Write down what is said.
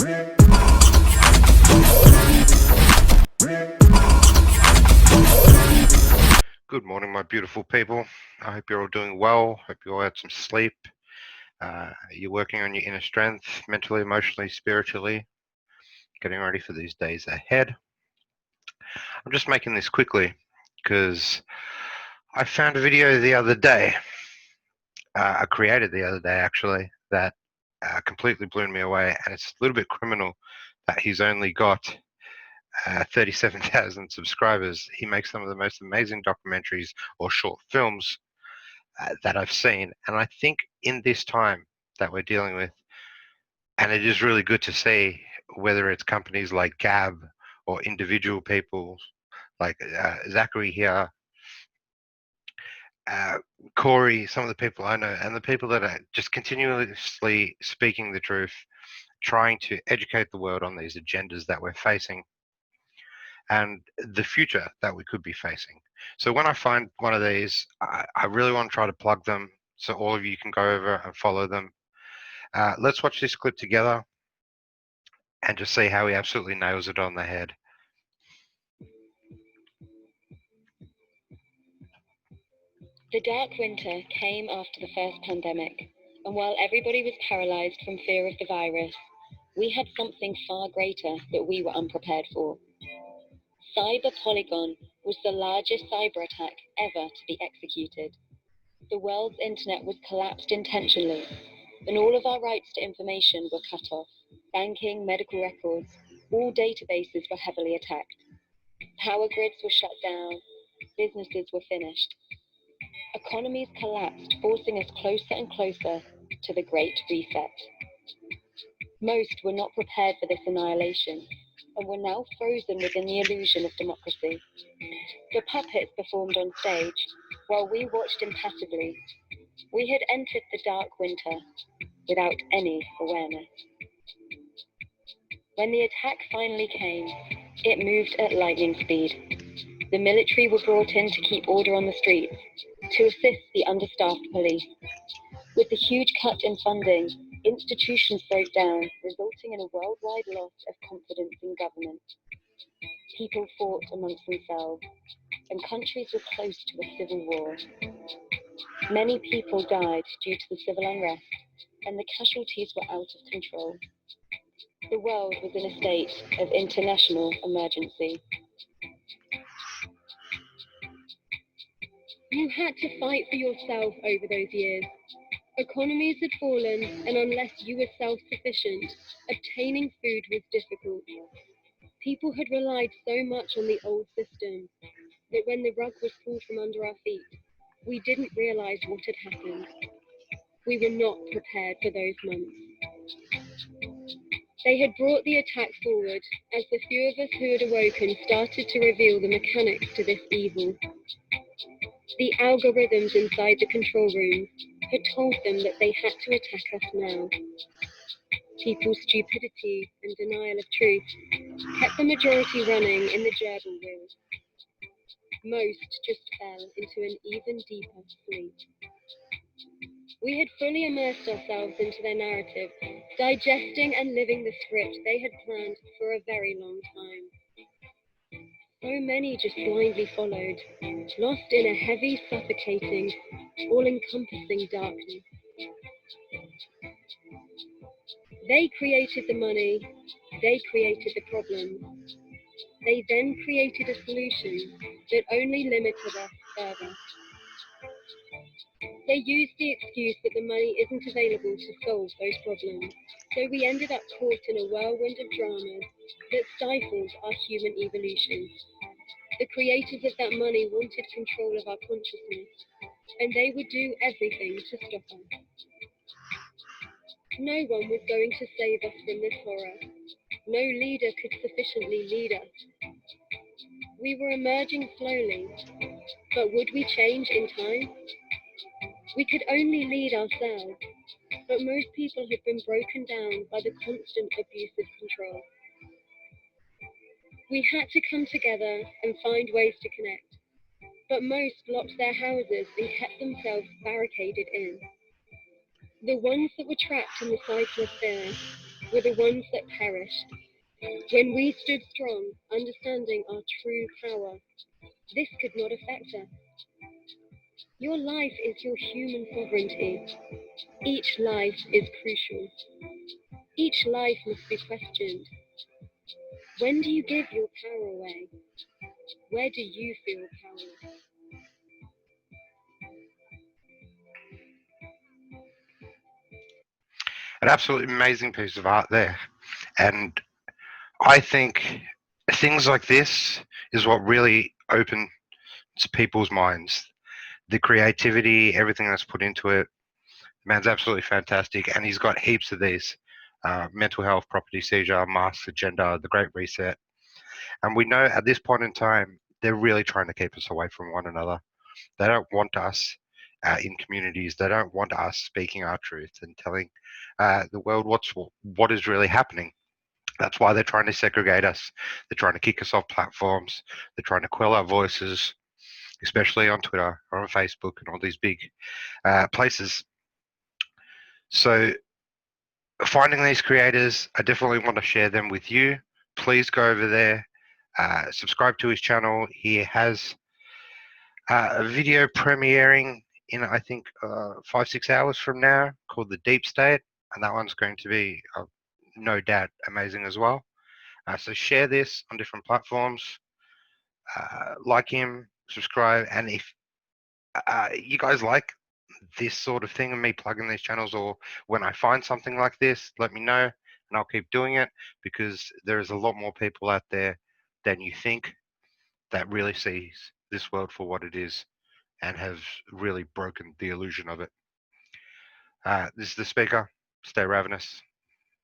Good morning, my beautiful people. I hope you're all doing well. Hope you all had some sleep. You're working on your inner strength, mentally, emotionally, spiritually, getting ready for these days ahead. I'm just making this quickly because I found a video the other day. I created the other day, actually, that completely blew me away. And it's a little bit criminal that he's only got 37,000 subscribers. He makes some of the most amazing documentaries or short films that I've seen. And I think in this time that we're dealing with, and it is really good to see whether it's companies like Gab or individual people like Zachary here, Corey, some of the people I know, and the people that are just continuously speaking the truth, trying to educate the world on these agendas that we're facing and the future that we could be facing. So when I find one of these, I really want to try to plug them so all of you can go over and follow them. Let's watch this clip together and just see how he absolutely nails it on the head. The dark winter came after the first pandemic, and while everybody was paralyzed from fear of the virus, we had something far greater that we were unprepared for. Cyber Polygon was the largest cyber attack ever to be executed. The world's internet was collapsed intentionally, and all of our rights to information were cut off. Banking, medical records, all databases were heavily attacked. Power grids were shut down, businesses were finished. Economies collapsed, forcing us closer and closer to the Great Reset. Most were not prepared for this annihilation, and were now frozen within the illusion of democracy. The puppets performed on stage, while we watched impassively. We had entered the dark winter without any awareness. When the attack finally came, it moved at lightning speed. The military were brought in to keep order on the streets, to assist the understaffed police. With the huge cut in funding, institutions broke down, resulting in a worldwide loss of confidence in government. People fought amongst themselves, and countries were close to a civil war. Many people died due to the civil unrest, and the casualties were out of control. The world was in a state of international emergency. You had to fight for yourself over those years. Economies had fallen, and unless you were self-sufficient, obtaining food was difficult. People had relied so much on the old system that when the rug was pulled from under our feet, we didn't realize what had happened. We were not prepared for those months. They had brought the attack forward as the few of us who had awoken started to reveal the mechanics to this evil. The algorithms inside the control rooms had told them that they had to attack us now. People's stupidity and denial of truth kept the majority running in the gerbil wheel. Most just fell into an even deeper sleep. We had fully immersed ourselves into their narrative, digesting and living the script they had planned for a very long time. So many just blindly followed, lost in a heavy, suffocating, all-encompassing darkness. They created the money, they created the problem. They then created a solution that only limited us further. They used the excuse that the money isn't available to solve those problems, so we ended up caught in a whirlwind of dramas that stifled our human evolution. The creators of that money wanted control of our consciousness, and they would do everything to stop us. No one was going to save us from this horror. No leader could sufficiently lead us. We were emerging slowly, but would we change in time? We could only lead ourselves, but most people had been broken down by the constant abuse of control. We had to come together and find ways to connect, but most locked their houses and kept themselves barricaded in. The ones that were trapped in the cycle of fear were the ones that perished. When we stood strong, understanding our true power, this could not affect us. Your life is your human sovereignty. Each life is crucial. Each life must be questioned. When do you give your power away? Where do you feel powerless? An absolutely amazing piece of art there. And I think things like this is what really opens people's minds. The creativity, everything that's put into it. Man's absolutely fantastic. And he's got heaps of these mental health, property seizure, mask agenda, the Great Reset. And we know at this point in time, they're really trying to keep us away from one another. They don't want us in communities. They don't want us speaking our truth and telling the world what is really happening. That's why they're trying to segregate us. They're trying to kick us off platforms. They're trying to quell our voices, especially on Twitter or on Facebook and all these big places. So finding these creators, I definitely want to share them with you. Please go over there, subscribe to his channel. He has a video premiering in, I think, 5-6 hours from now, called The Deep State, and that one's going to be no doubt amazing as well. So share this on different platforms, like him, subscribe, and if you guys like this sort of thing and me plugging these channels, or when I find something like this, let me know and I'll keep doing it, because there is a lot more people out there than you think that really sees this world for what it is and have really broken the illusion of it. This is the speaker. Stay ravenous.